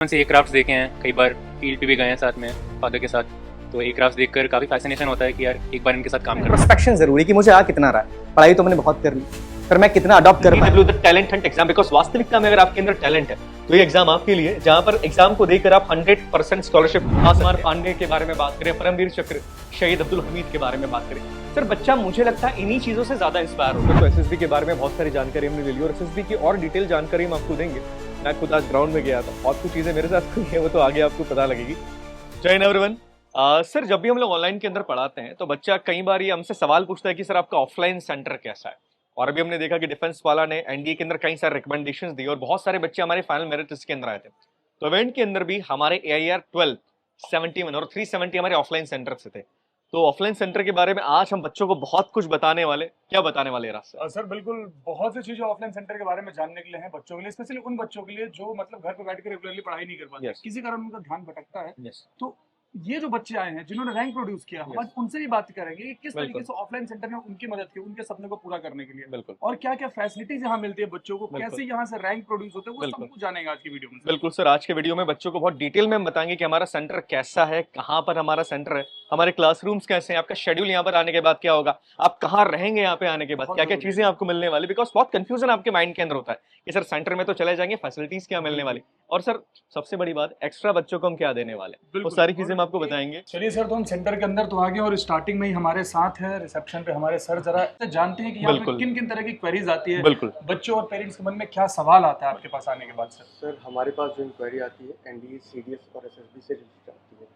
से एक क्राफ्ट देखे हैं, कई बार फील्ड पे भी गए हैं साथ में फादर के साथ। तो एक क्राफ्ट देखकर काफ़ी फैसिनेशन होता है कि यार एक बार इनके साथ काम करना। इंट्रोस्पेक्शन जरूरी कि मुझे आ कितना रहा है, पढ़ाई तो मैंने बहुत कर ली, पर मैं कितना अडॉप्ट कर पाया। The talent Hunt exam, because वास्तविकता में अगर आपके अंदर टैलेंट है तो ये एग्जाम आपके लिए, जहां पर एग्जाम को देकर आप 100% स्कॉलरशिप। आसमान पांडे के बारे में बात करें, परमवीर चक्र शहीद अब्दुल हमीद के बारे में बात करें, सर बच्चा मुझे लगता है इन्हीं चीजों से ज्यादा इंस्पायर होगा। तो एसएसबी के बारे में बहुत सारी जानकारी हमने ले ली और एसएसबी की और डिटेल जानकारी हम आपको देंगे। मैं खुद आज ग्राउंड में गया था, बहुत कुछ चीजें मेरे साथ हुई है, वो तो आगे आपको पता लगेगी। जय हिंद एवरीवन। सर जब भी हम लोग ऑनलाइन के अंदर पढ़ाते हैं तो बच्चा कई बार ये हमसे सवाल पूछता है कि सर आपका ऑफलाइन सेंटर कैसा है। और अभी हमने देखा कि डिफेंस वाला ने एनडीए के अंदर कई सारे रिकमेंडेशंस दी और बहुत सारे बच्चे हमारे फाइनल मेरिट लिस्ट के अंदर आए थे। तो इवेंट के अंदर भी हमारे AIR 12, 71 और 370 हमारे ऑफलाइन सेंटर से थे। तो ऑफलाइन सेंटर के बारे में आज हम बच्चों को बहुत कुछ बताने वाले। क्या बताने वाले रास्ते? सर बिल्कुल बहुत सी चीजें ऑफलाइन सेंटर के बारे में जानने के लिए हैं बच्चों के लिए, स्पेशली उन बच्चों के लिए जो मतलब घर पे बैठ के रेगुलरली पढ़ाई नहीं कर पाते, Yes. किसी कारण उनका ध्यान भटकता है। Yes. तो ये जो बच्चे आए हैं जिन्होंने रैंक प्रोड्यूस किया, हम Yes. आज उनसे भी बात करेंगे कि किस बिल्कुल। तरीके से ऑफलाइन सेंटर ने उनकी मदद की उनके सपने को पूरा करने के लिए, बिल्कुल और क्या क्या फैसिलिटीज यहाँ मिलती है बच्चों को, बिल्कुल। कैसे यहाँ से रैंक प्रोड्यूस होते हैं, वो सब बिल्कुल। कुछ जानेंगे आज की वीडियो में। बिल्कुल सर, आज के वीडियो में बच्चों को बहुत डिटेल में हम बताएंगे कि हमारा सेंटर कैसा है, कहाँ पर हमारा सेंटर है, हमारे क्लासरूम्स कैसे हैं, आपका शेड्यूल यहाँ पर आने के बाद क्या होगा, आप कहाँ रहेंगे यहाँ पे आने के बाद, बहुत क्या क्या जरूरी चीजें आपको मिलने वाली। बिकॉज बहुत कंफ्यूजन आपके माइंड के अंदर होता है कि सर सेंटर में तो चले जाएंगे, फैसिलिटीज क्या मिलने वाली, और सर सबसे बड़ी बात एक्स्ट्रा बच्चों को हम क्या देने वाले, वो बिल्कुल। सारी चीजें हम आपको बताएंगे। चलिए सर, तो हम सेंटर के अंदर तो आ गए और स्टार्टिंग में ही हमारे साथ है रिसेप्शन पे हमारे सर। जरा जानते हैं कि यहाँ पे बिल्कुल। किन किन तरह की क्वेरीज आती है, बिल्कुल। बच्चों और पेरेंट्स के मन में क्या सवाल आता है आपके पास आने के बाद। सर सर हमारे पास जो इंक्वायरी आती है NDA CDS और SSB से रिलेटेड आती है,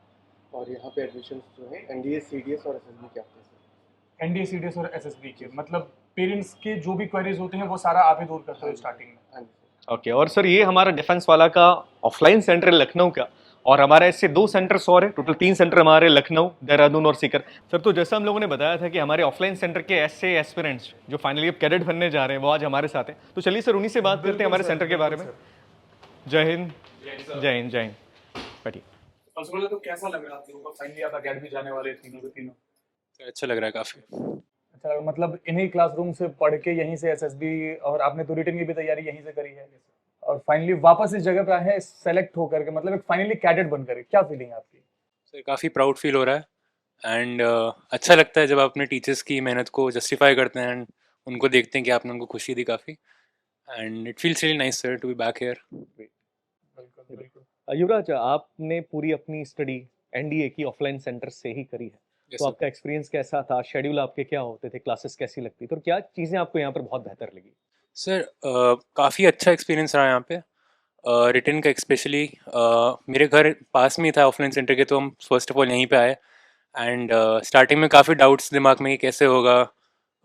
और यहाँ पे एडमिशन जो है NDA CDS और SSB के आते हैं सर। NDA CDS और SSB के मतलब पेरेंट्स के जो भी क्वेरीज होते हैं वो सारा आप ही दूर करते हो स्टार्टिंग में। हाँ जी सर। ओके, और सर ये हमारा डिफेंस वाला का ऑफलाइन सेंटर है लखनऊ का, और हमारे ऐसे 2 सेंटर्स और है, टोटल 3 सेंटर हमारे लखनऊ, देहरादून और सीकर। सर तो जैसा हम लोगों ने बताया था कि हमारे ऑफलाइन सेंटर के ऐसे एस्पिरेंट्स जो फाइनली अब कैडेट बनने जा रहे हैं वो आज हमारे साथ हैं। तो चलिए सर उन्हीं से बात करते हैं हमारे सेंटर के बारे में। जय हिंद। जय हिंद। जय हिंद। बैठिए। तो कैसा लग रहा है आप लोगों को, फाइनली आप अकेडमी जाने वाले तीनों के तीनों? अच्छा लग रहा है काफ़ी। अच्छा, मतलब इन्हीं क्लासरूम से पढ़ के यहीं से SSB, और आपने तो रिटन की भी तैयारी यहीं से करी है, और फाइनली वापस इस जगह पे आए हैं सेलेक्ट होकर के, मतलब एक फाइनली कैडेट बनकर। क्या फीलिंग है आपकी? सर काफ़ी प्राउड फील हो रहा है एंड अच्छा लगता है जब आप अपने टीचर्स की मेहनत को जस्टिफाई करते हैं एंड उनको देखते हैं कि आपने उनको खुशी दी काफ़ी, and it feels really nice sir to be back here. बिल्कुल बिल्कुल। युवराज, आपने पूरी अपनी स्टडी NDA की ऑफलाइन सेंटर से ही करी है, तो आपका एक्सपीरियंस कैसा था, शेड्यूल आपके क्या होते थे, क्लासेस कैसी लगती थी, और क्या चीज़ें आपको यहाँ पर बहुत बेहतर लगी? सर काफ़ी अच्छा एक्सपीरियंस रहा यहाँ पे। रिटन का स्पेशली मेरे घर पास में ही था ऑफलाइन सेंटर के, तो हम फर्स्ट ऑफ ऑल यहीं पे आए एंड स्टार्टिंग में काफ़ी डाउट्स दिमाग में कि कैसे होगा,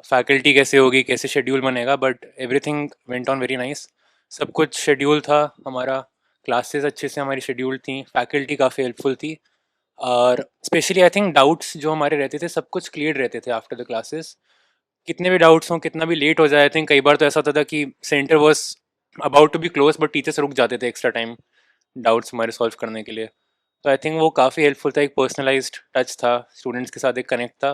फैकल्टी कैसे होगी, कैसे शेड्यूल बनेगा, but everything went on very nice. सब कुछ शेड्यूल था हमारा, क्लासेस अच्छे से हमारी शेड्यूल थी, फैकल्टी काफ़ी हेल्पफुल थी, और स्पेशली आई थिंक डाउट्स जो हमारे रहते थे सब कुछ क्लियर रहते थे आफ्टर द क्लासेस। कितने भी डाउट्स हों, कितना भी लेट हो जाए, आई थिंक कई बार तो ऐसा होता था कि centre was about to be close but teachers रुक जाते थे एक्स्ट्रा टाइम डाउट्स हमारे सॉल्व करने के लिए। तो आई थिंक वो काफ़ी हेल्पफुल था, एक पर्सनलाइज्ड टच था, स्टूडेंट्स के साथ एक कनेक्ट था।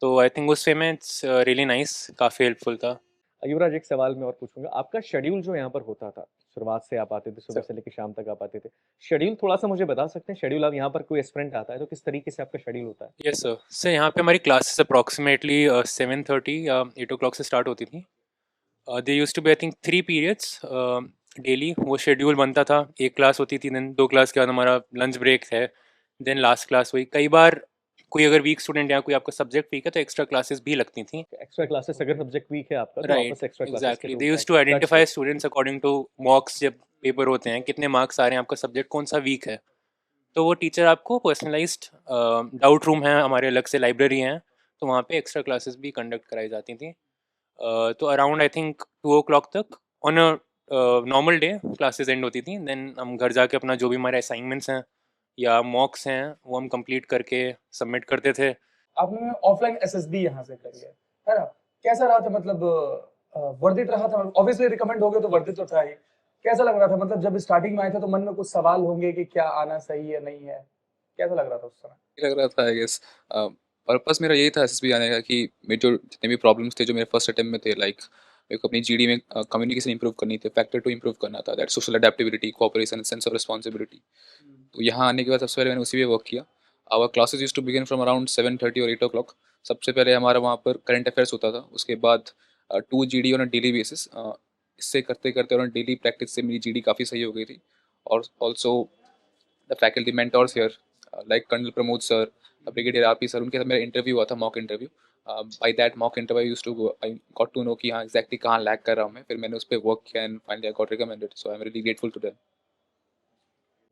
तो आई थिंक उस वे में इट्स रियली नाइस, काफ़ी हेल्पफुल था। युवराज, एक सवाल मैं और पूछूंगा, आपका शेड्यूल जो यहाँ पर होता था, शुरुआत से आप आते थे, सुबह से लेकर शाम तक आप आते थे, शेड्यूल थोड़ा सा मुझे बता सकते हैं? शेड्यूल आप यहाँ पर कोई एस्पिरेंट आता है तो किस तरीके से आपका शेड्यूल होता है? Yes sir. सर यहाँ पे हमारी क्लासेस अप्रॉक्सीमेटली 7:30 या 8 o'clock से स्टार्ट होती थी। They use to be I think 3 periods daily, वो शेड्यूल बनता था। एक क्लास होती थी, देन 2 क्लास के बाद हमारा लंच ब्रेक है, देन लास्ट क्लास हुई। कई बार कोई अगर वीक स्टूडेंट या कोई आपका सब्जेक्ट वीक है तो एक्स्ट्रा क्लासेस भी लगती थी। एक्स्ट्रा क्लासेस अगर सब्जेक्ट वीक है आपका तो राइट, वापस extra classes exactly. They use to identify students according to mocks, जब पेपर होते हैं कितने मार्क्स आ रहे हैं, आपका सब्जेक्ट कौन सा वीक है, तो वो टीचर आपको पर्सनलाइज्ड डाउट रूम है हमारे, अलग से लाइब्रेरी है, तो वहाँ पे एक्स्ट्रा क्लासेस भी कंडक्ट कराई जाती थी। तो अराउंड आई थिंक 2 o'clock तक on a normal day classes and होती थी। देन हम घर जाके अपना जो भी हमारे असाइनमेंट्स हैं या मॉक्स हैं वो हम कंप्लीट करके सबमिट करते थे। आपने ऑफलाइन SSB यहाँ से करी है ना? कैसा रहा था, मतलब वर्थ इट रहा था? ऑब्वियसली रिकमेंड हो गया तो वर्थ इट तो था ही। कैसा लग रहा था, मतलब जब स्टार्टिंग में आए थे तो मन में कुछ सवाल होंगे कि क्या आना सही है नहीं है, कैसा लग रहा था उस समय? लग रहा था आई गेस पर्पस मेरा यही था एसएसबी आने का कि मेरे जो जितने भी प्रॉब्लम्स थे जो मेरे फर्स्ट अटेम्प्ट में थे, लाइक मेरे को अपनी जीडी में कम्युनिकेशन इंप्रूव करनी थी, फैक्टर टू इंप्रूव करना था, that social adaptability, cooperation, sense of responsibility. तो यहाँ आने के बाद सबसे पहले मैंने उसी पे वर्क किया। Our classes used to begin from around 7:30 और 8 o'clock। सबसे पहले हमारा वहाँ पर करंट अफेयर्स होता था, उसके बाद 2 GD on a daily basis. इससे करते करते और डेली प्रैक्टिस से मेरी जीडी काफ़ी सही हो गई थी। और also the faculty mentors here like colonel Pramod sir, brigadier RP sir, उनके साथ मेरा इंटरव्यू हुआ था, mock interview. By that mock interview used to I got to know कि हाँ एग्जैक्टली कहाँ लैग कर रहा हूँ मैं। फिर मैंने उस पर वर्क किया and finally I got recommended, so I am really grateful to them.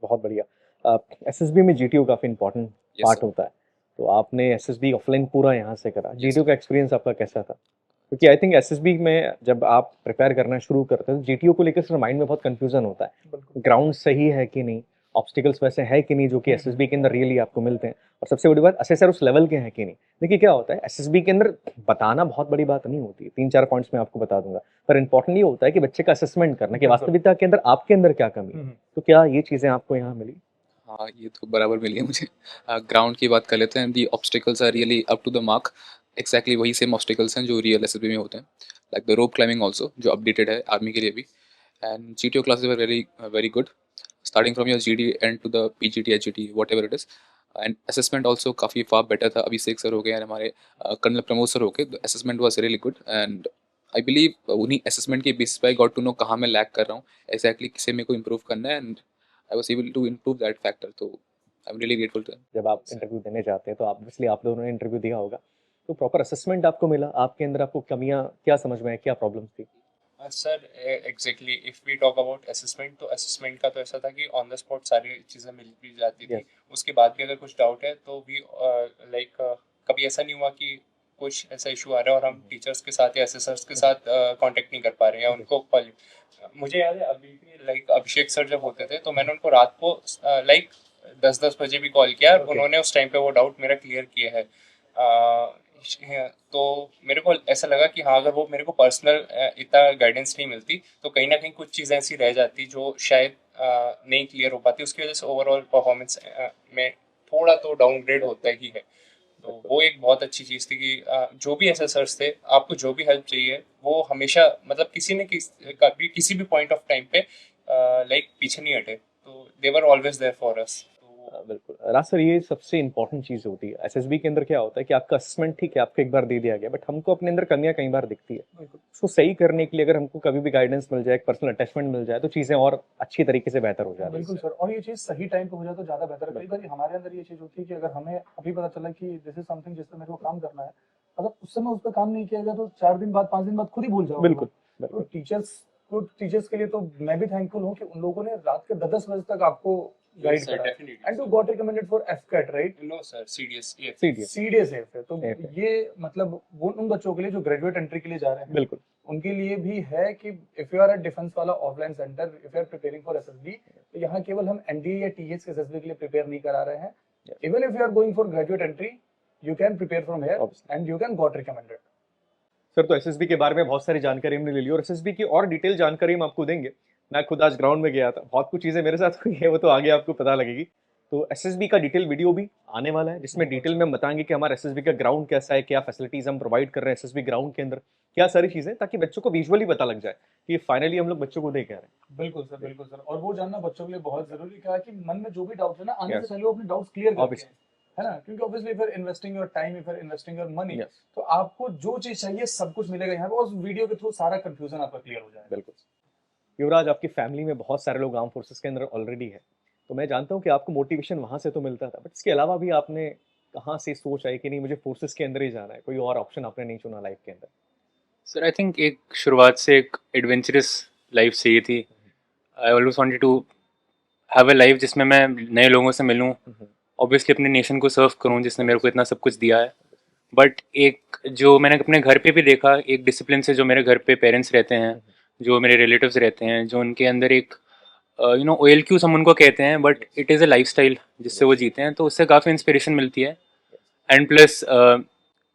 बहुत बढ़िया। एसएसबी में जीटीयू काफ़ी इंपॉर्टेंट Yes, पार्ट sir. होता है, तो आपने एसएसबी ऑफलाइन पूरा यहाँ से करा, Yes, जीटीयू का एक्सपीरियंस आपका कैसा था? क्योंकि आई थिंक एसएसबी में जब आप प्रिपेयर करना शुरू करते हो तो जीटीयू को लेकर माइंड में बहुत कंफ्यूजन होता है, ग्राउंड सही है कि नहीं, ऑब्स्टिकल्स वैसे है कि नहीं जो कि एसएसबी के अंदर रियली आपको मिलते हैं, और सबसे बड़ी बात असेसर उस लेवल के हैं कि नहीं। देखिए क्या होता है, एसएसबी के अंदर बताना बहुत बड़ी बात नहीं होती है, 3-4 पॉइंट्स मैं आपको बता दूंगा, पर इंपॉर्टेंट ये होता है कि बच्चे का असेसमेंट करना कि वास्तविकता के अंदर आपके अंदर क्या कमी है। तो क्या ये चीज़ें आपको यहाँ मिली? हाँ, ये तो बराबर मिली है मुझे। ग्राउंड की बात कर लेते हैं। The obstacles are really up to the mark, exactly वही सेम ऑब्स्टिकल्स हैं जो रियल एसएसबी में होते हैं, like the rope climbing also, जो अपडेटेड है आर्मी के लिए भी। And GTO classes were very very good, starting from your GD and to the PGT HGT whatever it is. And assessment also काफ़ी far better था। अभिषेक sir हो गए, हमारे कर्नल प्रमोद सर हो गए, the assessment was really good. And I believe उन्हीं assessment के basis पे आई गॉट टू नो कहाँ मैं लैग कर रहा हूँ, एक्जैक्टली किसे मेरे को इम्प्रूव करना है, and I was able to improve that factor. तो I am really grateful to. जब आप इंटरव्यू देने जाते हैं तो ऑब्वियसली आप दोनों ने इंटरव्यू दिया होगा, तो प्रॉपर असेसमेंट आपको मिला, आपके अंदर आपको कमियां क्या समझ में आई, क्या प्रॉब्लम्स थी? Sir exactly if we talk about assessment, तो असेसमेंट का तो ऐसा था कि ऑन द स्पॉट सारी चीज़ें मिल भी जाती थी। Yes. उसके बाद भी अगर कुछ डाउट है तो भी लाइक कभी ऐसा नहीं हुआ कि कुछ ऐसा इशू आ रहा है और हम टीचर्स के साथ या असेसर्स के साथ कांटेक्ट नहीं कर पा रहे हैं या उनको कॉल। मुझे याद है अभी भी लाइक अभिषेक सर जब होते थे तो मैंने उनको रात को लाइक 10-10 बजे भी कॉल किया और उन्होंने उस टाइम पे वो डाउट मेरा क्लियर किया है। तो मेरे को ऐसा लगा कि हाँ, अगर वो मेरे को पर्सनल इतना गाइडेंस नहीं मिलती तो कहीं ना कहीं कुछ चीज़ें ऐसी रह जाती जो शायद नहीं क्लियर हो पाती, उसकी वजह से ओवरऑल परफॉर्मेंस में थोड़ा तो डाउनग्रेड होता ही है। तो वो एक बहुत अच्छी चीज़ थी कि जो भी असेसर्स थे, आपको जो भी हेल्प चाहिए वो हमेशा मतलब किसी भी पॉइंट ऑफ टाइम पे लाइक पीछे नहीं हटे, तो they were always there for us. बिल्कुल राज सर, ये सबसे इंपॉर्टेंट चीज़ होती है। एसएसबी के अंदर क्या होता है कि आपका असेसमेंट ठीक है, आपको एक बार दे दिया गया, बट हमको अपने अंदर कमियां कई बार दिखती है। उसको सही करने के लिए अगर हमको कभी भी गाइडेंस मिल जाए, एक पर्सनल अटैचमेंट मिल जाए, तो चीज़ें और अच्छी तरीके से बेहतर हो जाती है। बिल्कुल सर, और ये चीज़ सही टाइम पे हो जाए तो ज़्यादा बेहतर है। कई बार हमारे अंदर ये चीज़ होती है कि अगर हमें अभी पता चला कि दिस इज समथिंग जिस पे मेरे को काम करना है, अगर उस समय उस पर काम नहीं किया गया तो 4 दिन बाद 5 दिन बाद खुद ही भूल जाओगे। बिल्कुल तो बिल्कुल। टीचर्स के लिए तो मैं भी थैंकफुल हूँ कि उन लोगों ने रात के 10-10 बजे तक आपको गाइड sir, करा। definitely, and you sir. Got recommended for AFCAT, right? No sir, CDS CDS CDS है तो AFA। ये मतलब वो उन बच्चों के लिए जो ग्रेजुएट एंट्री के लिए जा रहे हैं, बिल्कुल उनके लिए भी है कि if you are a defence वाला offline centre, if you are preparing for SSB, तो यहाँ केवल हम एनडीए या टीएच के एसएसबी के लिए प्रिपेयर नहीं करा रहे हैं। Even if you are going for graduate entry, you can prepare from here and you can got recommended. Sir, तो एसएसबी के बारे में बहुत सारी जानकारी हमने ले ली और एसएसबी की और डिटेल जानकारी हम आपको देंगे। मैं खुद आज ग्राउंड में गया था, बहुत कुछ चीज़ें मेरे साथ हुई है, वो तो आगे आपको पता लगेगी। तो एसएसबी का डिटेल वीडियो भी आने वाला है, जिसमें डिटेल में हम बताएंगे कि हमारा एसएसबी का ग्राउंड कैसा है, क्या फैसिलिटीज हम प्रोवाइड कर रहे हैं एसएसबी ग्राउंड के अंदर, क्या सारी चीज़ें, ताकि बच्चों को विजुअली पता लग जाए कि फाइनली हम लोग बच्चों को दे के आ रहे हैं। बिल्कुल सर, बिल्कुल सर। और वो जानना बच्चों के लिए बहुत जरूरी है कि मन में जो भी डाउट है ना, आने Yes. से पहले वो अपने डाउट्स क्लियर करके Obviously. है ना, क्योंकि obviously if investing your time, if investing your money, Yes. तो आपको जो चीज चाहिए सब कुछ मिलेगा यहाँ पे, और वीडियो के थ्रू सारा कंफ्यूजन आपका क्लियर हो जाएगा। बिल्कुल। युवराज, आपकी फैमिली में बहुत सारे लोग आर्म फोर्सेस के अंदर ऑलरेडी है, तो मैं जानता हूँ कि आपको मोटिवेशन वहाँ से तो मिलता था, बट इसके अलावा भी आपने कहाँ से सोच आई कि नहीं मुझे फोर्सेस के अंदर ही जाना है, कोई और ऑप्शन आपने नहीं चुना लाइफ के अंदर? सर आई थिंक एक शुरुआत से एक एडवेंचरस लाइफ चाहिए थी। I always wanted to have a life जिसमें मैं नए लोगों से मिलूं, ऑब्वियसली अपने नेशन को सर्व करूं जिसने मेरे को इतना सब कुछ दिया है। बट एक जो मैंने अपने घर पे भी देखा, एक डिसिप्लिन से जो मेरे घर पे पेरेंट्स रहते हैं, जो मेरे रिलेटिव्स रहते हैं, जो उनके अंदर एक OLQs हम उनको कहते हैं, but it is a lifestyle जिससे वो जीते हैं, तो उससे काफ़ी इंस्पिरेशन मिलती है। एंड प्लस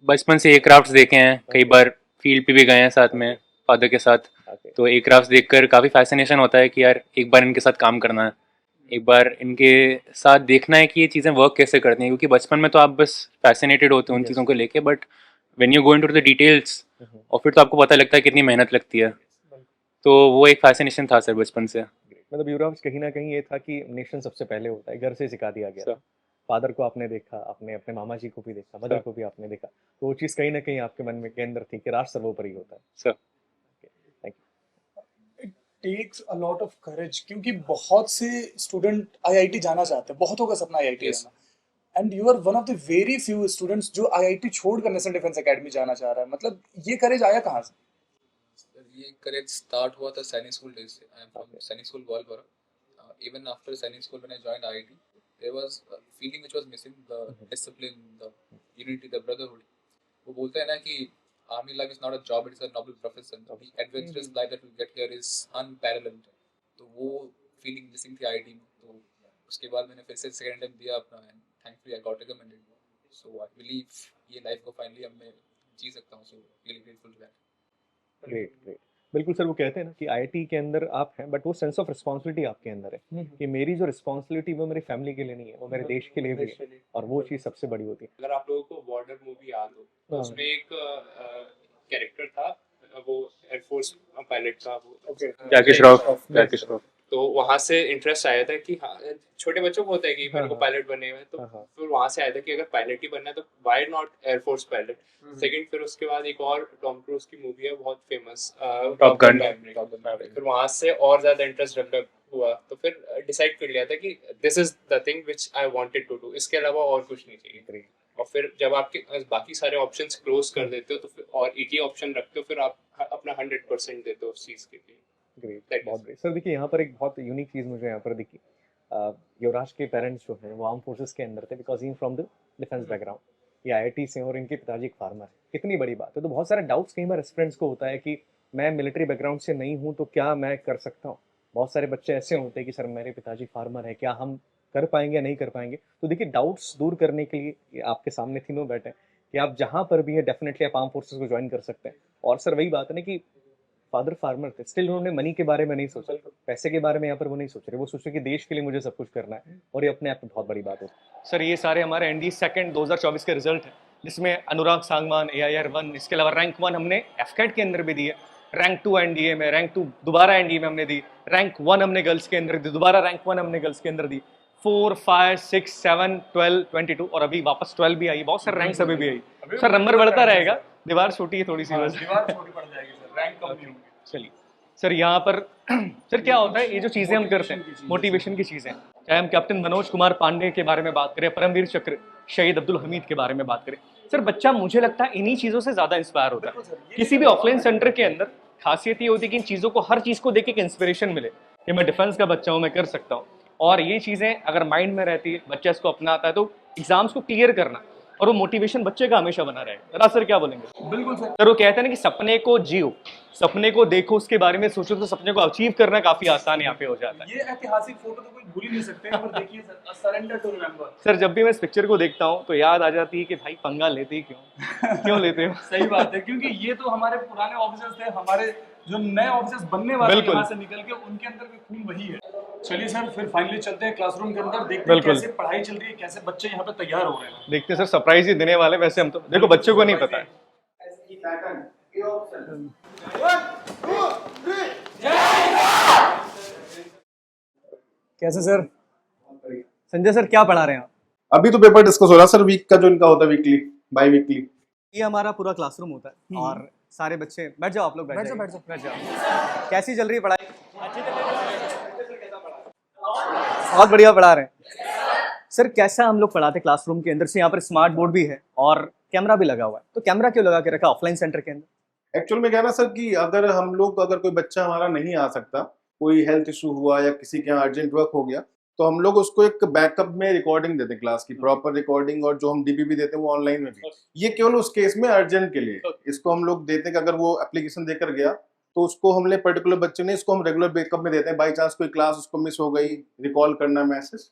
बचपन से एयरक्राफ्ट्स देखे हैं, कई बार फील्ड पे भी गए हैं साथ में फादर के साथ, तो एयरक्राफ्ट्स देखकर काफ़ी फैसिनेशन होता है कि यार एक बार इनके साथ काम करना है, एक बार इनके साथ देखना है कि ये चीज़ें वर्क कैसे करती हैं, क्योंकि बचपन में तो आप बस फैसिनेटेड होते हो उन चीज़ों को लेके, but when you go into the details और फिर तो आपको पता लगता है कितनी मेहनत लगती है। तो वो एक फैसिनेशन था सर बचपन से। मतलब युवराज कहीं ना कहीं ये था कि नेशन सबसे पहले होता है, घर से सिखा दिया गया। सर। फादर को आपने देखा, आपने अपने मामा जी को भी देखा, मदर सर। को भी आपने देखा, तो वो चीज़ कहीं ना कहीं आपके मन में के अंदर थी कि राष्ट्र सर्वोपरि होता है। Sir. Thank you. Takes a lot of courage, क्योंकि बहुत से स्टूडेंट आईआईटी जाना चाहते हैं, बहुतों का सपना आईआईटी Yes. जाना, and you are one of the very few students जो आईआईटी छोड़कर नेशनल डिफेंस एकेडमी जाना चाह रहा है। मतलब ये करेज आया कहाँ से? ये करेज स्टार्ट हुआ था सैनिक स्कूल डेज से। I am from Sainik school Goalpara. Even after Sainik school when I joined IIT there was a feeling which was missing, the discipline, the unity, the brotherhood. वो बोलते हैं ना कि army life is not a job, it is a noble profession. The adventurous life that we get here is unparalleled. तो वो feeling missing थी IIT में। तो उसके बाद मैंने फिर से सेकंड टाइम दिया अपना, and thankfully I got recommended. So I believe ये लाइफ को फाइनली अब मैं जी सकता हूँ। So really grateful to that. Great great. बिल्कुल सर, वो कहते हैं ना कि आईआईटी के अंदर आप हैं, बट वो सेंस ऑफ रिस्पॉन्सिबिलिटी आपके अंदर है कि मेरी जो रिस्पॉन्सिबिलिटी वो मेरी फैमिली के लिए नहीं है, वो मेरे देश के लिए भी है, और वो चीज़ सबसे बड़ी होती है। अगर आप लोगों को बॉर्डर मूवी याद हो तो हाँ। उसमें एक कैरेक्टर था, वो एयरफोर्स पायलट था, वो जैकी श्रॉफ। तो वहाँ से इंटरेस्ट आया था कि हाँ, छोटे बच्चों को होता है कि मेरे को हाँ। पायलट बनने में, तो हाँ, हाँ। फिर वहाँ से आया था कि अगर पायलट ही बनना है तो why not air force pilot. Second, फिर उसके बाद एक और टॉम क्रूज की मूवी है बहुत फेमस, Top Gun। फिर वहाँ से और ज्यादा इंटरेस्ट डेवलप हुआ, तो फिर डिसाइड कर लिया था कि this is the thing which I wanted to do, इसके अलावा और कुछ नहीं चाहिए। और फिर जब आपके बाकी सारे ऑप्शंस क्लोज कर देते हो तो फिर और एक ही ऑप्शन रखते हो, फिर आप अपना 100% देते हो उस चीज के लिए। ग्रेट, बहुत ग्रेट। सर देखिए, यहाँ पर एक बहुत यूनिक चीज़ मुझे यहाँ पर दिखी। युवराज के पेरेंट्स जो हैं वो आर्म फोर्सेस के अंदर थे, because he from the defence background. ये आईआईटी से हैं और इनके पिताजी एक फार्मर है। कितनी बड़ी बात है। तो बहुत सारे डाउट्स कई बार स्टूडेंट्स को होता है कि मैं मिलिट्री बैकग्राउंड से नहीं हूँ तो क्या मैं कर सकता हूँ। बहुत सारे बच्चे ऐसे होते हैं कि सर मेरे पिताजी फार्मर है, क्या हम कर पाएंगे या नहीं कर पाएंगे। तो देखिए, डाउट्स दूर करने के लिए ये आपके सामने तीनों बैठे हैं कि आप जहाँ पर भी है डेफिनेटली आप आर्म फोर्सेस को ज्वाइन कर सकते हैं। और सर वही बात है ना कि फादर फार्मर थे, स्टिल उन्होंने मनी के बारे में नहीं सोचा, पैसे के बारे में यहाँ पर वो नहीं सोच रहे। वो सोच रहे कि देश के लिए मुझे सब कुछ करना है, और ये अपने आप में बहुत बड़ी बात है। सर ये सारे हमारे एनडी सेकंड 2024 के रिजल्ट हैं, जिसमें अनुराग सांगवान AIR 1, इसके अलावा रैंक 1 हमने एफकेट के अंदर भी दी है, रैंक 2 एनडीए में, रैंक 2 दोबारा एनडीए में हमने दी, रैंक 1 हमने गर्ल्स के अंदर दी, दोबारा रैंक 1 हमने गर्ल्स के अंदर दी, 4, 5, 6, 7, 12, 22 और अभी वापस 12 भी आई। बहुत सारे रैंक्स अभी भी आई। सर नंबर बढ़ता रहेगा, दीवार छोटी है थोड़ी सी, बस दीवार छोटी पड़ जाएगी सर, रैंक कम नहीं होगी। चलिए सर, यहाँ पर सर क्या होता है, ये जो चीज़ें हम करते हैं मोटिवेशन की चीज़ें, चाहे हम कैप्टन मनोज कुमार पांडे के बारे में बात करें, परमवीर चक्र शहीद अब्दुल हमीद के बारे में बात करें, सर बच्चा मुझे लगता है इन्हीं चीज़ों से ज़्यादा इंस्पायर होता है। किसी भी ऑफलाइन सेंटर के अंदर खासियत ये होती है कि इन चीज़ों को, हर चीज़ को देख के इंस्पिरेशन मिले कि मैं डिफेंस का बच्चा हूँ, मैं कर सकता हूँ। और ये चीज़ें अगर माइंड में रहती है, बच्चा इसको अपनाता है, तो एग्जाम्स को क्लियर करना और वो मोटिवेशन बच्चे का हमेशा बना रहेगा। राज सर क्या बोलेंगे? बिल्कुल सर। सर वो कहते हैं ना कि सपने को जियो, सपने को देखो, उसके बारे में सोचो, तो सपने को अचीव करना काफी आसान यहाँ पे हो जाता है। ये ऐतिहासिक फोटो तो कोई भूल ही नहीं सकते हैं, पर देखिए sir, surrender to remember. Sir जब भी मैं इस पिक्चर को देखता हूँ तो याद आ जाती है कि भाई पंगा लेते ही क्यों लेते हो। सही बात है, क्योंकि ये तो हमारे पुराने ऑफिसर्स थे, हमारे जो नए ऑफिसर्स बनने वाले बिल्कुल। यहाँ से निकल के, उनके अंदर भी खून वही है। चलिए सर, फिर फाइनली चलते हैं क्लासरूम के अंदर, देखते हैं बिल्कुल। कैसे पढ़ाई चल रही है, कैसे बच्चे यहाँ पे तैयार हो रहे हैं। देखते हैं सर, सरप्राइज ही देने वाले। वैसे हम तो देखो बच्चों को नहीं पता है। कैसे सर? संजय सर क्या पढ़ा रहे हैं आप? अभी तो पेपर डिस्कस हो रहा है सर, वीक का जो इनका होता है, वीकली बाई वीकली। ये हमारा पूरा क्लासरूम होता है और सारे बच्चे बैठ जाओ, आप लोग बैठ जाओ। कैसी चल रही है पढ़ाई? बहुत बढ़िया पढ़ा रहे हैं सर। कैसा हम लोग पढ़ाते क्लासरूम के अंदर से? यहाँ पर स्मार्ट बोर्ड भी है और कैमरा भी लगा हुआ है, तो कैमरा क्यों लगा के रखा ऑफलाइन सेंटर के अंदर? एक्चुअल में क्या है ना सर कि अगर हम लोग, अगर कोई बच्चा हमारा नहीं आ सकता, कोई हेल्थ इशू हुआ या किसी के यहाँ अर्जेंट वर्क हो गया, तो हम लोग उसको एक बैकअप में रिकॉर्डिंग देते हैं, क्लास की प्रॉपर रिकॉर्डिंग, और जो हम डीपी भी देते हैं वो ऑनलाइन में भी। ये केवल उस केस में अर्जेंट के लिए इसको हम लोग देते हैं कि अगर वो एप्लीकेशन देकर गया तो उसको हमने पर्टिकुलर बच्चे ने, इसको हम रेगुलर बैकअप में देते हैं। बाई चांस कोई क्लास उसको मिस हो गई, रिकॉल करना मैसेज,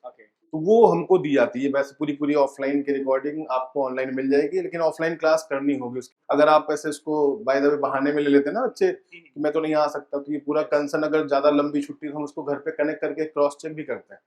तो वो हमको दी जाती है। वैसे पूरी ऑफलाइन की रिकॉर्डिंग आपको ऑनलाइन मिल जाएगी, लेकिन ऑफलाइन क्लास करनी होगी उसकी। अगर आप ऐसे इसको बाय द वे बहाने में ले लेते हैं ना बच्चे कि मैं तो नहीं आ सकता, तो ये पूरा कंसर्न, अगर ज्यादा लंबी छुट्टी तो हम उसको घर पे कनेक्ट करके क्रॉस चेक भी करते हैं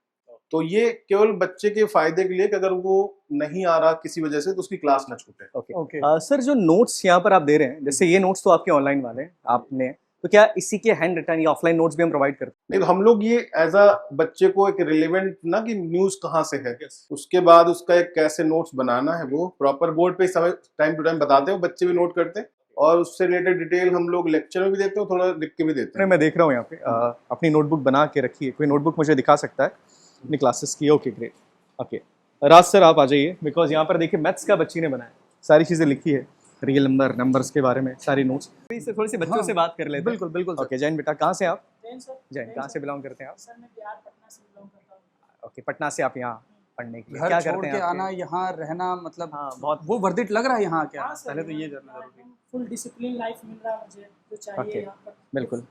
तो ये केवल बच्चे के फायदे के लिए कि अगर वो नहीं आ रहा किसी वजह से तो उसकी क्लास ना छूटे। ओके ओके सर, जो नोट्स यहाँ पर आप दे रहे हैं, जैसे ये नोट्स तो आपके ऑनलाइन वाले हैं, आपने तो क्या इसी के हैंड रिटन या ऑफलाइन नोट्स भी हम प्रोवाइड करते नहीं तो हम लोग ये एज अ बच्चे को एक रिलेवेंट ना कि न्यूज कहाँ से है, उसके बाद उसका एक कैसे नोट्स बनाना है वो प्रॉपर बोर्ड पे समय टाइम टू टाइम बताते हैं, बच्चे भी नोट करते हैं और उससे रिलेटेड डिटेल हम लोग लेक्चर में भी देते हैं, थोड़ा लिख के भी देते हैं? हैं। मैं देख रहा हूँ यहाँ पे अपनी नोटबुक बना के रखी है, कोई नोटबुक मुझे दिखा सकता है अपनी क्लासेस की? Okay great. ओके राज सर आप आ जाइए, बिकॉज यहाँ पर देखिए मैथ्स का बच्ची ने बनाया, सारी चीज़ें लिखी है, रियल नंबर्स के बारे में सारी नोट्स। थोड़ी सी बच्चों से बात कर लेते हैं। बिल्कुल बिल्कुल सर। ओके जैन बेटा, कहाँ से आप? जैन सर। जैन कहाँ से बिलोंग करते हैं आप? सर मैं बिहार पटना से बिलोंग करता हूँ। ओके पटना से आप यहाँ पढ़ने के लिए घर क्या छोड़ करते के हैं आना, आपके? यहाँ रहना, मतलब हाँ बहुत वो वर्दित लग रहा है यहाँ क्या? हाँ सर, पहले तो ये यहाँ जानना जरूरी है। फुल डिसिप्लिन लाइफ मिल रहा है मुझे, जो चाहिए ओके, यहाँ पर। बिल्कुल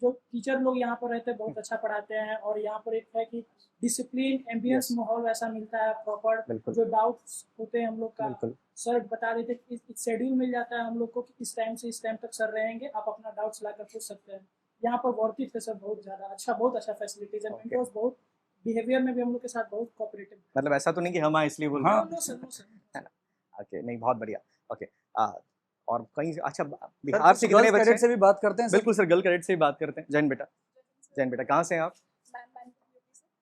जो टीचर लोग यहाँ पर रहते हैं बहुत अच्छा पढ़ाते हैं, और यहाँ पर एक है कि डिसिप्लिन एम्बियंस माहौल वैसा मिलता है प्रॉपर। बिल्कुल जो डाउट्स होते हैं हम लोग का, बिल्कुल सर बता देते हैं, शेड्यूल मिल जाता है हम लोग को कि इस टाइम से इस टाइम तक सर रहेंगे, आप अपना डाउट्स लाकर पूछ सकते हैं। यहाँ पर वर्थ इट है सर, बहुत ज़्यादा अच्छा, बहुत अच्छा फैसिलिटीज है। मेंटर्स बहुत बिहेवियर में भी हम लोग के साथ बहुत कोऑपरेटिव। मतलब ऐसा तो नहीं कि हम आए इसलिए बोल रहे हाँ। हैं। No sir, no sir. है ना? ओके नहीं बहुत बढ़िया। ओके और कहीं अच्छा बिहार से कितने गर्ल्स बच्चे कैडेट से भी बात करते हैं सर? बिल्कुल सर, गर्ल कैडेट से भी बात करते हैं। जैन बेटा कहाँ से हैं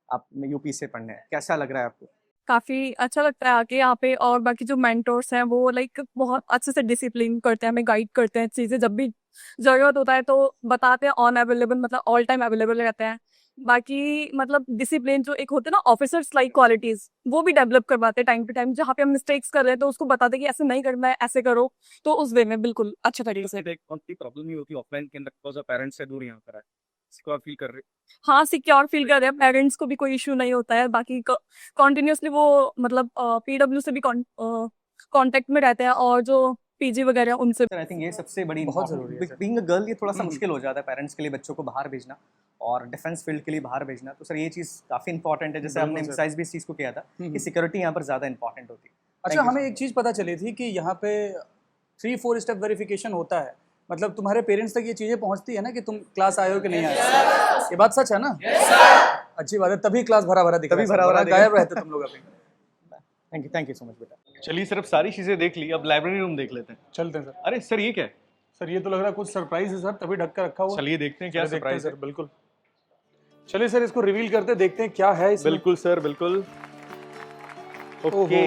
आप यूपी से पढ़ने हैं, कैसा लग रहा है आपको? काफ़ी अच्छा लगता है आके यहाँ पे, और बाकी जो मेंटोर्स हैं वो लाइक बहुत अच्छे से डिसिप्लिन करते हैं, हमें गाइड करते हैं चीज़ें, जब भी ज़रूरत होता है तो बताते हैं, ऑन अवेलेबल मतलब ऑल टाइम अवेलेबल रहते हैं। बाकी मतलब डिसिप्लिन जो एक होते हैं ना ऑफिसर्स लाइक क्वालिटीज़, वो भी डेवलप करवाते हैं टाइम टू टाइम। जहाँ पे हम मिस्टेक्स कर रहे हैं तो उसको बताते हैं कि ऐसे नहीं करना है, ऐसे करो, तो उस वे में बिल्कुल अच्छे तरीके से। कौन सी प्रॉब्लम नहीं होती ऑफलाइन के अंदर बिकॉज पेरेंट्स से दूर यहाँ पर है, इसको आप फील कर रहे हो? हाँ सिक्योर फील कर रहे हैं, पेरेंट्स को भी कोई इशू नहीं होता है। बाकी कॉन्टिन्यूसली वो मतलब पीडब्ल्यू से भी कांटेक्ट में रहते हैं, और जो पीजी वगैरह उनसे। सर आई थिंक ये सबसे बड़ी बहुत ज़रूरी है सर। बीइंग अ गर्ल, ये थोड़ा सा मुश्किल हो जाता है पेरेंट्स के लिए बच्चों को बाहर भेजना और डिफेंस फील्ड के लिए बाहर भेजना। तो सर ये चीज़ काफ़ी इंपॉर्टेंट है, जैसे हमने बिल्कुल सर। एम्फसाइज भी इस चीज़ को किया था कि सिक्योरिटी यहाँ पर ज़्यादा इंपॉर्टेंट होती है। अच्छा, हमें एक चीज़ पता चली थी कि यहाँ पे 3-4 स्टेप वेरिफिकेशन होता है, मतलब तुम्हारे पेरेंट्स तक ये चीज़ें पहुँचती है ना कि तुम क्लास आए हो कि नहीं आए? ये बात सच है ना? अच्छी बात है, तभी क्लास भरा भरा दिख रहा है, तभी भरा-भरा दिख रहा है। गायब रहते तुम लोग अभी। थैंक यू सो मच बेटा। चलिए सर, अब सारी चीजें देख ली, अब लाइब्रेरी रूम देख लेते हैं। चलते हैं सर। अरे सर ये क्या है? सर ये तो लग रहा है कुछ सरप्राइज है सर, तभी ढक कर रखा हुआ। चलिए देखते हैं क्या चलिए देखते हैं सरप्राइज है। सर, बिल्कुल। चलिए सर, इसको रिवील करते हैं, देखते हैं क्या है इसमें। बिल्कुल सर, बिल्कुल। Okay,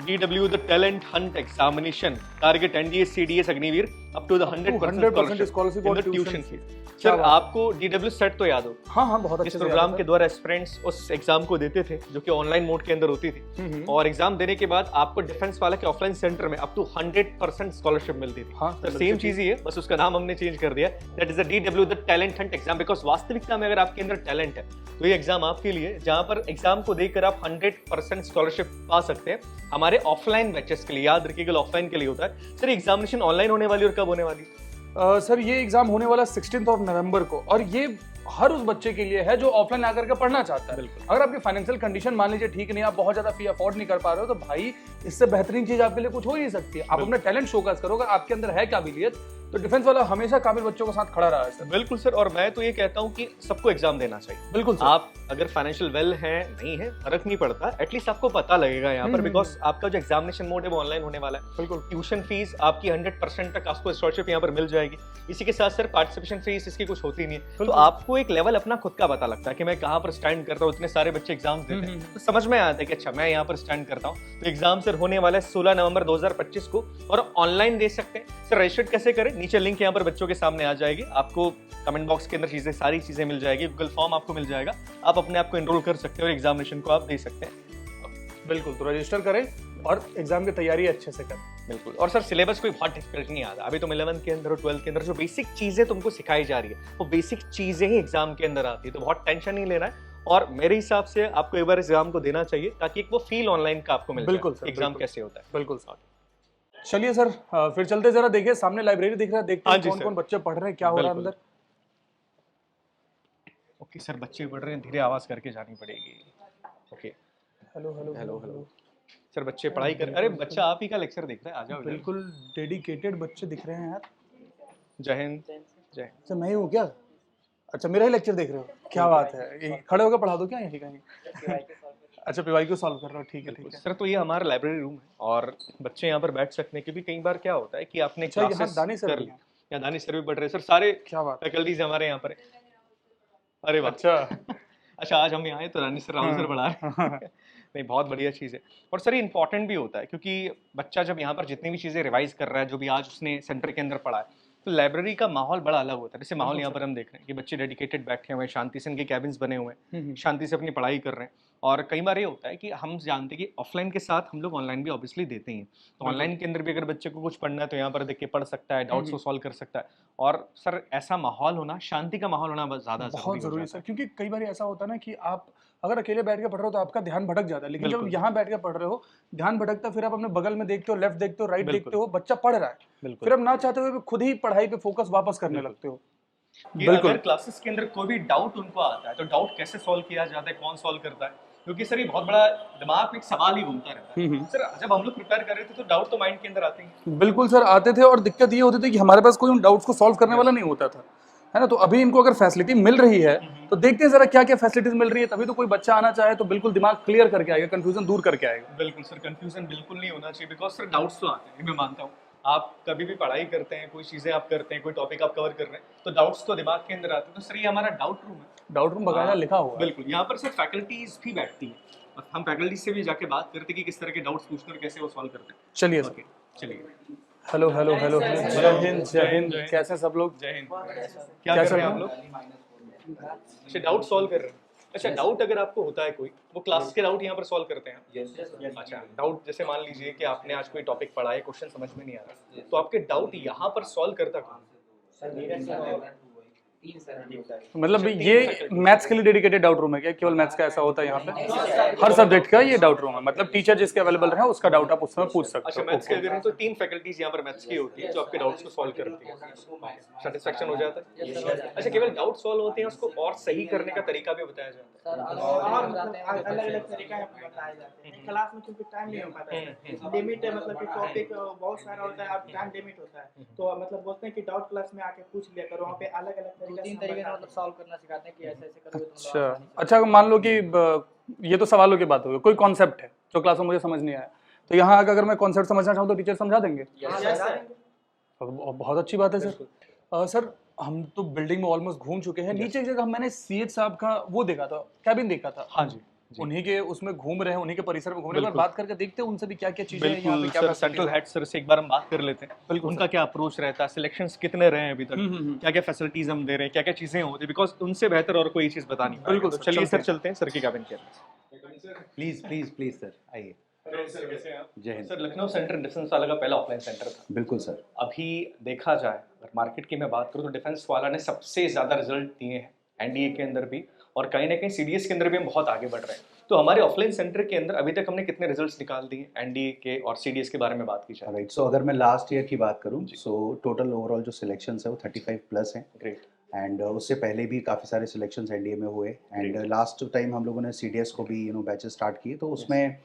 DW the talent hunt examination target NDA CDS Agniveer up to the 100% scholarship in the tuition fees. Sir आपको DW सेट तो याद हो? हाँ हाँ, बहुत इस अच्छे प्रोग्राम के द्वारा एस्पिरेंट्स उस एग्जाम को देते थे जो कि ऑनलाइन मोड के अंदर होती थी, और एग्जाम देने के बाद आपको डिफेंस वाला के ऑफलाइन सेंटर में अप टू 100% स्कॉलरशिप मिलती थी। हाँ, सर सेम चीज ही है, बस उसका नाम हमने चेंज कर दिया, that is the DW the talent Hunt exam. Because वास्तविकता में अगर आपके अंदर टैलेंट है तो ये एग्जाम आपके लिए, जहां पर एग्जाम को देकर आप 100% स्कॉलरशिप पा सकते हैं। हमारे ऑफलाइन बैचेस के लिए, याद रखिएगा ऑफलाइन के लिए होता है। सर एग्जामिनेशन ऑनलाइन होने वाली और कब होने वाली? सर ये एग्जाम होने वाला 16 नवंबर को, और ये हर उस बच्चे के लिए है जो ऑफलाइन आकर के पढ़ना चाहता है। बिल्कुल। अगर आपकी फाइनेंशियल कंडीशन मान लीजिए ठीक नहीं, आप बहुत ज्यादा फी अफोर्ड नहीं कर पा रहे हो, तो भाई इससे बेहतरीन चीज आपके लिए कुछ हो ही नहीं सकती है। आप अपना टैलेंट शोकेस करोगे, आपके अंदर है काबिलियत, तो डिफेंस वाला हमेशा काबिल बच्चों के साथ खड़ा रहा है सर। बिल्कुल सर, और मैं तो ये कहता हूँ कि सबको एग्जाम देना चाहिए। बिल्कुल सर। आप अगर फाइनेंशियल वेल है नहीं है फर्क नहीं पड़ता, एटलीस्ट आपको पता लगेगा यहाँ पर, बिकॉज आपका जो एग्जामिनेशन मोड है वो ऑनलाइन होने वाला है। बिल्कुल। ट्यूशन फीस आपकी 100% तक आपको स्कॉलरशिप यहाँ पर मिल जाएगी। इसी के साथ सर पार्टिसिपेशन फीस इसकी कुछ होती नहीं है, तो आपको एक लेवल अपना खुद का पता लगता है कि मैं कहाँ पर स्टैंड करता हूँ। इतने सारे बच्चे एग्जाम्स देते हैं तो समझ में आता है कि अच्छा मैं यहाँ पर स्टैंड करता हूँ। तो एग्जाम सर होने वाला है 16 नवंबर 2025 को, और ऑनलाइन दे सकते हैं। सर रजिस्टर कैसे करें? नीचे लिंक यहाँ पर बच्चों के सामने आ जाएगी, आपको कमेंट बॉक्स के अंदर सारी चीजें मिल जाएगी, गूगल फॉर्म आपको मिल जाएगा, आप अपने आप को एनरोल कर सकते हैं और एग्जामिनेशन को आप दे सकते हैं। बिल्कुल, तो रजिस्टर करें और एग्जाम की तैयारी अच्छे से करें। बिल्कुल। और सर सिलेबस कोई बहुत डिफिकल्ट नहीं आता, अभी तुम 11th के अंदर और 12th के अंदर जो बेसिक चीजें तुमको सिखाई जा रही है वो बेसिक चीजें ही एग्जाम के अंदर आती है, तो बहुत टेंशन नहीं लेना है। और मेरे हिसाब से आपको एक बार एग्जाम को देना चाहिए ताकि एक वो फील ऑनलाइन का आपको मिल बिल्कुल जाए सर, एग्जाम बिल्कुल। कैसे होता है। बिल्कुल सर। चलिए सर, फिर चलते जरा, देखिए सामने लाइब्रेरी दिख रहा है, देखते हाँ हैं जी कौन सर। कौन बच्चे पढ़ रहे हैं, क्या हो रहा है बिल्कुल। अंदर। ओके सर, बच्चे पढ़ रहे हैं, धीरे आवाज करके जानी पड़ेगी। Okay, hello hello hello hello sir, बच्चे पढ़ाई कर, अरे बच्चा आप ही का लेक्चर देख रहा है, आ जाओ। बिल्कुल डेडिकेटेड बच्चे दिख रहे हैं यार। जय हिंद। जय हिंद। सर मैं ही हूँ क्या? अच्छा मेरा ही लेक्चर देख रहे हो, क्या बात है, ये खड़े होकर पढ़ा दो क्या यहीं कहीं? अच्छा पीवाई को सॉल्व कर रहे हो, ठीक है ठीक है। सर तो ये हमारा लाइब्रेरी रूम है और बच्चे यहाँ पर बैठ सकते हैं, क्योंकि कई बार क्या होता है कि आपने अच्छा, यहाँ क्लासेस दानी सर कर भी ली हैं। या दानी सर भी पढ़ रहे हैं सर, सारे क्या बात है। फैकल्टीज हमारे यहाँ पर है। अरे वाह अच्छा अच्छा आज हम यहाँ आए तो रानी सर राहुल सर पढ़ा रहे हैं नहीं बहुत बढ़िया चीज़ है। और सर ये इंपॉर्टेंट भी होता है क्योंकि बच्चा जब यहाँ पर जितनी भी चीज़ें रिवाइज कर रहा है, जो भी आज उसने सेंटर के अंदर पढ़ा है, तो लाइब्रेरी का माहौल बड़ा अलग होता है। जैसे माहौल यहाँ पर हम देख रहे हैं कि बच्चे डेडिकेटेड बैठे हुए हैं, शांति से इनके कैबिन्स बने हुए हैं, शांति से अपनी पढ़ाई कर रहे हैं। और कई बार ये होता है कि हम जानते हैं कि ऑफलाइन के साथ हम लोग ऑनलाइन भी ऑब्वियसली देते हैं, तो ऑनलाइन के अंदर भी अगर बच्चे को कुछ पढ़ना है तो यहाँ पर देख के पढ़ सकता है, डाउट्स को सॉल्व कर सकता है। और सर ऐसा माहौल होना, शांति का माहौल होना बहुत ज़्यादा बहुत हो जरूरी है जाता सर, क्योंकि कई बार ऐसा होता है ना कि आप अगर अकेले बैठ के पढ़ रहे हो तो आपका ध्यान भटक जाता है, लेकिन जब बिल्कुल। यहाँ बैठ के पढ़ रहे हो ध्यान भटकता है, फिर आप अपने बगल में देखते हो, लेफ्ट देखते हो, राइट बिल्कुल। देखते हो, बच्चा पढ़ रहा है, बिल्कुल फिर आप ना चाहते हुए भी खुद ही पढ़ाई पे फोकस वापस करने बिल्कुल। लगते हो। कि बिल्कुल। अगर क्लासेस के अंदर कोई भी डाउट उनको आता है तो डाउट कैसे सॉल्व किया जाता है, कौन सॉल्व करता है, क्योंकि सर ये बहुत बड़ा दिमाग में एक सवाल ही घूमता रहता है। सर जब हम लोग प्रिपेयर कर रहे थे तो डाउट तो माइंड के अंदर आते हैं। बिल्कुल सर आते थे, और दिक्कत ये होती थी कि हमारे पास कोई उन डाउट्स को सॉल्व करने वाला नहीं होता था, है ना। तो अभी इनको अगर फैसिलिटी मिल रही है तो देखते हैं जरा क्या क्या फैसिलिटीज मिल रही है, तभी तो कोई बच्चा आना चाहे तो बिल्कुल दिमाग क्लियर करके आएगा, कंफ्यूजन दूर करके आएगा। बिल्कुल सर, कंफ्यूजन बिल्कुल नहीं होना चाहिए, बिकॉज सर डाउट्स तो आते हैं, मैं मानता हूँ। आप कभी भी पढ़ाई करते हैं, कोई चीज़ें आप करते हैं, कोई टॉपिक आप कवर कर रहे हैं, तो डाउट्स तो दिमाग के अंदर आते हैं। तो सर ये हमारा डाउट रूम है, डाउट रूम बकायदा लिखा हुआ है। बिल्कुल। यहाँ पर सर फैकल्टीज भी बैठती हैं और हम फैकल्टी से भी जाके बात करते हैं कि किस तरह के डाउट्स पूछते हैं और कैसे वो सॉल्व करते हैं। चलिए सर। ओके चलिए। हेलो हेलो हेलो, जय हिंद जय हिंद, कैसे सब लोग? जय हिंद। क्या कर रहे हैं आप लोग? अच्छा डाउट सॉल्व कर रहे हैं। अच्छा डाउट अगर आपको होता है कोई, वो क्लास के डाउट यहाँ पर सॉल्व करते हैं? अच्छा डाउट जैसे मान लीजिए कि आपने आज कोई टॉपिक पढ़ा है, क्वेश्चन समझ में नहीं आ रहा, तो आपके डाउट यहाँ पर सॉल्व करता कौन? मतलब ये मैथ्स के लिए डेडिकेटेड डाउट रूम है क्या? केवल मैथ्स का ऐसा होता है यहाँ पे? हर सब्जेक्ट का ये डाउट रूम है, मतलब टीचर जिसके अवेलेबल रहे उसका डाउट आप उस समय पूछ सकते अच्छा हो। मैथ्स के अगर हैं तो 3 फैकल्टीज यहाँ पर मैथ्स की होती है जो आपके डाउट्स को सॉल्व करती है। सेटिस्फेक्शन हो जाता है? अच्छा केवल डाउट सॉल्व होते हैं, उसको और सही करने का तरीका भी बताया जाता है? और मतलब अलग-अलग तरीका आपको बताए जाते हैं। क्लास में क्योंकि टाइम नहीं हो पाता है, लिमिट है, मतलब कि टॉपिक बहुत सारा होता है और टाइम लिमिट होता है, तो मतलब बोलते हैं कि डाउट क्लास में आके पूछ लिया करो, वहाँ पे अलग-अलग तरीके से मतलब सॉल्व करना सिखाते हैं कि ऐसे-ऐसे करोगे तो अच्छा अच्छा, अगर मान लो कि ये तो सवालों की बात हो गई, कोई कॉन्सेप्ट है जो क्लास में मुझे समझ नहीं आया, तो यहाँ आकर अगर मैं कॉन्सेप्ट समझना चाहूँ तो टीचर समझा देंगे? बहुत अच्छी बात है सर। सर हम तो बिल्डिंग में ऑलमोस्ट घूम चुके हैं, नीचे एक जगह मैंने सीएच साहब का वो देखा था, कैबिन देखा था। हाँ जी, उन्हीं के उसमें घूम रहे हैं, उन्हीं के परिसर में घूम रहे हैं, एक बार बात करके देखते हैं उनसे भी क्या क्या चीजें हैं यहाँ बिल्कुल पे, क्या सर। facility सेंट्रल है। हेड सर से एक बार हम बात कर लेते हैं, बिल्कुल उनका क्या अप्रोच रहता है, सिलेक्शंस कितने रहे हैं अभी तक, क्या क्या फैसिलिटीज हम दे रहे हैं, क्या क्या चीजें होती है, बिकॉज उनसे बेहतर और कोई चीज बता नहीं पाएगा। बिल्कुल तो सर, चलिए चलते सर चलते हैं सर की कैबिन के अंदर। प्लीज प्लीज प्लीज सर आइए। सर कैसे हैं आप? जय Hind. Sir Lucknow centre defence वाला का पहला ऑफलाइन सेंटर था। बिल्कुल सर। अभी देखा जाए अगर मार्केट की मैं बात करूँ तो डिफेंस वाला ने सबसे ज़्यादा रिजल्ट दिए हैं एनडीए के अंदर भी, और कहीं ना कहीं सीडीएस के अंदर भी हम बहुत आगे बढ़ रहे हैं। तो हमारे ऑफलाइन सेंटर के अंदर अभी तक हमने कितने रिजल्ट्स निकाल दिए एनडीए के और सीडीएस के बारे में बात की जाए? राइट, सो अगर मैं लास्ट ईयर की बात करूं सो टोटल ओवरऑल जो सिलेक्शंस है वो 35 प्लस हैं। ग्रेट। एंड उससे पहले भी काफ़ी सारे सिलेक्शंस एनडीए में हुए, एंड लास्ट टाइम हम लोगों ने सीडीएस को भी बैचेस स्टार्ट किए, तो उसमें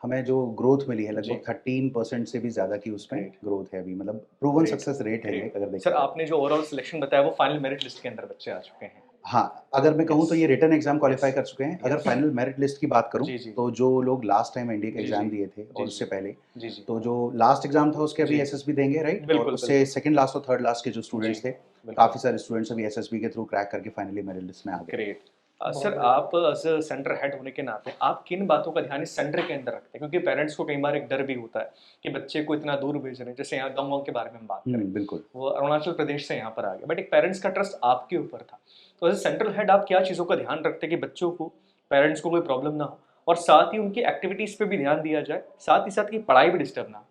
हमें जो ग्रोथ मिली है लगभग 13% से भी ज़्यादा की उसमें ग्रोथ है अभी, मतलब प्रूवन सक्सेस रेट है ये अगर देखें। सर आपने जो ओवरऑल सिलेक्शन बताया वो फाइनल मेरिट लिस्ट के अंदर बच्चे आ चुके हैं? हाँ, अगर मैं कहूँ तो ये रिटर्न एग्जाम क्वालिफाई कर चुके हैं। अगर फाइनल मेरिट लिस्ट की बात करूँ तो जो लोग लास्ट टाइम एनडीए का एग्जाम दिए थे और उससे पहले, तो जो लास्ट एग्जाम था उसके अभी एसएसबी देंगे, राइट, और उससे सेकंड लास्ट और थर्ड लास्ट के जो स्टूडेंट्स थे, काफी सारे स्टूडेंट्स अभी एसएसबी के थ्रू क्रैक करके फाइनली मेरिट लिस्ट में आ गए। ग्रेट। सर आप एज सेंटर हेड होने के नाते आप किन बातों का ध्यान इस सेंटर के अंदर रखते हैं, क्योंकि पेरेंट्स को कई बार एक डर भी होता है कि बच्चे को इतना दूर भेज रहे हैं, जैसे यहाँ गाँव के बारे में हम बात करें, बिल्कुल वो अरुणाचल प्रदेश से यहाँ पर आ गया, बट एक पेरेंट्स का ट्रस्ट आपके ऊपर था, तो एज सेंट्रल हेड आप क्या चीज़ों का ध्यान रखते हैं कि बच्चों को, पेरेंट्स को कोई प्रॉब्लम ना हो, और साथ ही उनकी एक्टिविटीज़ पे भी ध्यान दिया जाए, साथ ही साथ की पढ़ाई भी डिस्टर्ब ना हो?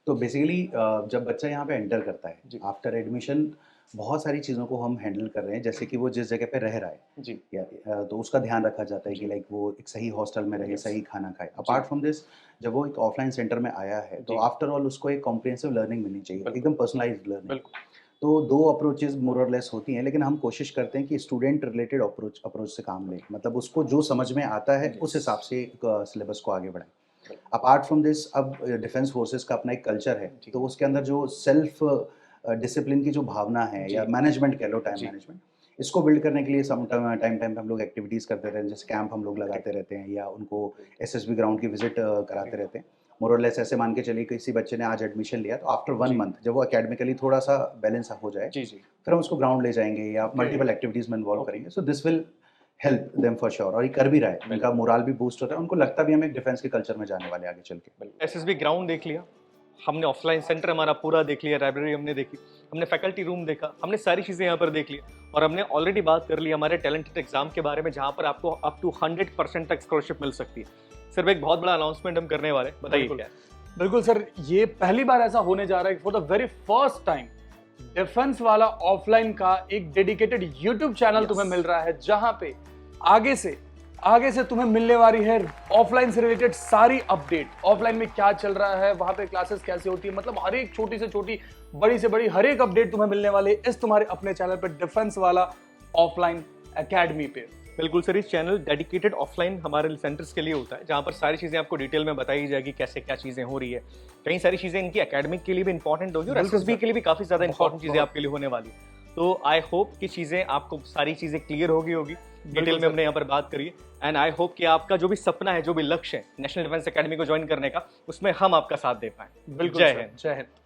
तो बेसिकली जब बच्चा यहाँ पे एंटर करता है आफ्टर एडमिशन, बहुत सारी चीज़ों को हम हैंडल कर रहे हैं, जैसे कि वो जिस जगह पे रह रहा है जी, तो उसका ध्यान रखा जाता है कि लाइक वो एक सही हॉस्टल में रहे, सही खाना खाए। अपार्ट फ्रॉम दिस, जब वो एक ऑफलाइन सेंटर में आया है तो आफ्टर ऑल उसको एक कॉम्प्रिहेंसिव लर्निंग मिलनी चाहिए, एकदम पर्सनलाइज्ड लर्निंग। तो 2 अप्रोचेज मोर और लेस होती हैं, लेकिन हम कोशिश करते हैं कि स्टूडेंट रिलेटेड अप्रोच से काम लें, मतलब उसको जो समझ में आता है उस हिसाब से सिलेबस को आगे बढ़ाएं। अपार्ट फ्रॉम दिस, अब डिफेंस फोर्सेस का अपना एक कल्चर है, तो उसके अंदर जो सेल्फ डिसिप्लिन की जो भावना है या मैनेजमेंट कह लो, टाइम मैनेजमेंट, इसको बिल्ड करने के लिए सम टाइम पे हम लोग एक्टिविटीज़ करते रहते हैं, जैसे कैंप हम लोग लगाते रहते हैं या उनको एसएसबी ग्राउंड की विजिट कराते रहते हैं। मोर और लेस ऐसे मान के चलिए किसी बच्चे ने आज एडमिशन लिया तो आफ्टर 1 मंथ जब वो एकेडमिकली थोड़ा सा बैलेंस हो जाए जी जी फिर हम उसको ग्राउंड ले जाएंगे या मल्टीपल एक्टिविटीज़ में इन्वॉल्व करेंगे। So this will help them for sure, और ये कर भी रहा है, उनका मोराल भी बूस्ट होता है, उनको लगता भी हम एक डिफेंस के कल्चर में जाने वाले आगे चल के। एसएसबी ग्राउंड देख लिया हमने, ऑफलाइन सेंटर हमारा पूरा देख लिया, लाइब्रेरी हमने देखी, हमने फैकल्टी रूम देखा, हमने सारी चीज़ें यहाँ पर देख ली और हमने ऑलरेडी बात कर ली हमारे टैलेंटेड एग्जाम के बारे में जहाँ पर आपको अप टू 100% तक स्कॉलरशिप मिल सकती है। सिर्फ एक बहुत बड़ा अनाउंसमेंट हम करने वाले हैं, बताइए क्या है? बिल्कुल सर, ये पहली बार ऐसा होने जा रहा है for the very first time defence वाला ऑफलाइन का एक डेडिकेटेड यूट्यूब चैनल तुम्हें मिल रहा है, जहां पे आगे से तुम्हें मिलने वाली है ऑफलाइन से रिलेटेड सारी अपडेट। ऑफलाइन में क्या चल रहा है, वहां पे क्लासेस कैसे होती है, मतलब हर एक छोटी से छोटी बड़ी से बड़ी हर एक अपडेट तुम्हें मिलने वाली है इस तुम्हारे अपने चैनल पे, डिफेंस वाला ऑफलाइन एकेडमी पे। बिल्कुल सर, इस चैनल डेडिकेटेड ऑफलाइन हमारे सेंटर्स के लिए होता है, जहाँ पर सारी चीज़ें आपको डिटेल में बताई जाएगी कैसे क्या चीज़ें हो रही है। कई सारी चीज़ें इनकी एकेडमिक के लिए भी इंपॉर्टेंट होगी और एसएसबी के लिए भी काफ़ी ज़्यादा इंपॉर्टेंट चीज़ें आपके लिए होने वाली है। तो आई होप कि चीज़ें आपको सारी चीज़ें क्लियर होगी डिटेल में हमने यहाँ पर बात करी है। एंड आई होप कि आपका जो भी सपना है, जो भी लक्ष्य है नेशनल डिफेंस एकेडमी को ज्वाइन करने का, उसमें हम आपका साथ दे पाएं। बिल्कुल, जय हिंद। जय हिंद।